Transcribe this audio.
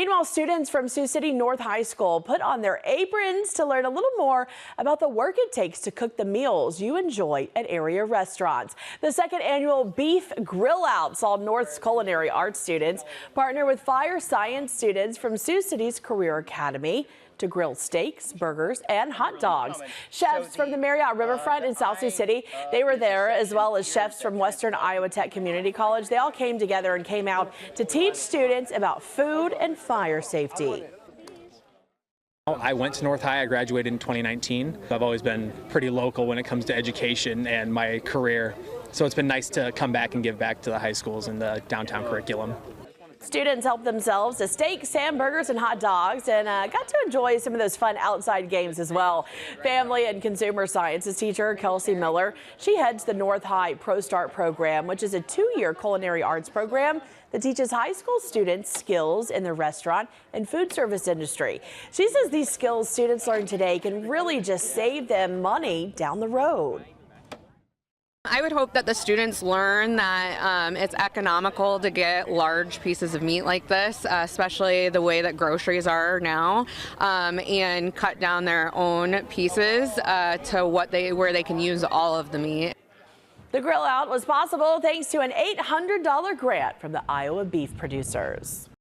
Meanwhile, students from Sioux City North High School put on their aprons to learn a little more about the work it takes to cook the meals you enjoy at area restaurants. The second annual Beef Grill Out saw North's culinary arts students partner with fire science students from Sioux City's Career Academy to grill steaks, burgers, and hot dogs. Chefs from the Marriott Riverfront in South Sioux City, they were there, as well as chefs from Western Iowa Tech Community College. They all came together and came out to teach students about food and fire safety. I went to North High. I graduated in 2019. I've always been pretty local when it comes to education and my career, so it's been nice to come back and give back to the high schools and the downtown curriculum. Students helped themselves to steaks, hamburgers, and hot dogs, and got to enjoy some of those fun outside games as well. Family and consumer sciences teacher Kelsey Miller, she heads the North High Pro Start program, which is a 2-year culinary arts program that teaches high school students skills in the restaurant and food service industry. She says these skills students learn today can really just save them money down the road. I would hope that the students learn that it's economical to get large pieces of meat like this, especially the way that groceries are now, and cut down their own pieces to where they can use all of the meat. The grill out was possible thanks to an $800 grant from the Iowa beef producers.